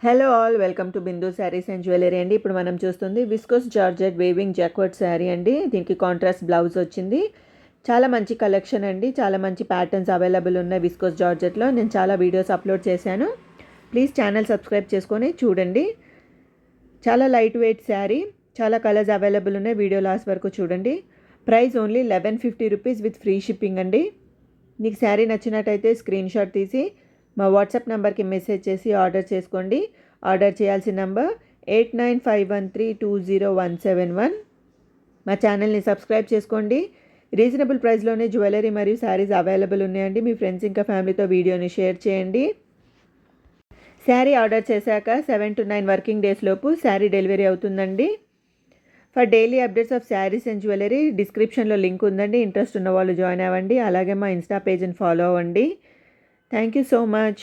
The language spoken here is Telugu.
Hello all, welcome to Bindu saris and jewellery అండి. ఇప్పుడు మనం చూస్తుంది viscose georgette weaving jacquard sari అండి. దీనికి కాంట్రాస్ట్ బ్లౌజ్ వచ్చింది. చాలా మంచి కలెక్షన్ అండి. చాలా మంచి ప్యాటర్న్స్ అవైలబుల్ ఉన్నాయి విస్కోస్ జార్జెట్లో. నేను చాలా వీడియోస్ అప్లోడ్ చేశాను. ప్లీజ్ ఛానల్ సబ్స్క్రైబ్ చేసుకొని చూడండి. చాలా లైట్ వెయిట్ శారీ, చాలా కలర్స్ అవైలబుల్ ఉన్నాయి. వీడియో లాస్ట్ వరకు చూడండి. Price only 1150 rupees with free shipping అండి. మీకు శారీ నచ్చినట్టయితే స్క్రీన్ షాట్ తీసి మా వాట్సాప్ నెంబర్కి మెసేజ్ చేసి ఆర్డర్ చేసుకోండి. ఆర్డర్ చేయాల్సిన నంబర్ 8951320171. మా ఛానల్ని సబ్స్క్రైబ్ చేసుకోండి. రీజనబుల్ ప్రైస్లోనే జ్యువెలరీ మరియు శారీస్ అవైలబుల్ ఉన్నాయండి. మీ ఫ్రెండ్స్ ఇంకా ఫ్యామిలీతో వీడియోని షేర్ చేయండి. శారీ ఆర్డర్ చేశాక 7 to 9 వర్కింగ్ డేస్ లోపు శారీ డెలివరీ అవుతుందండి. For daily updates of saris and jewellery డిస్క్రిప్షన్లో లింక్ ఉందండి. ఇంట్రెస్ట్ ఉన్న వాళ్ళు జాయిన్ అవ్వండి. అలాగే మా ఇన్స్టా పేజ్ని ఫాలో అవ్వండి. Thank you so much.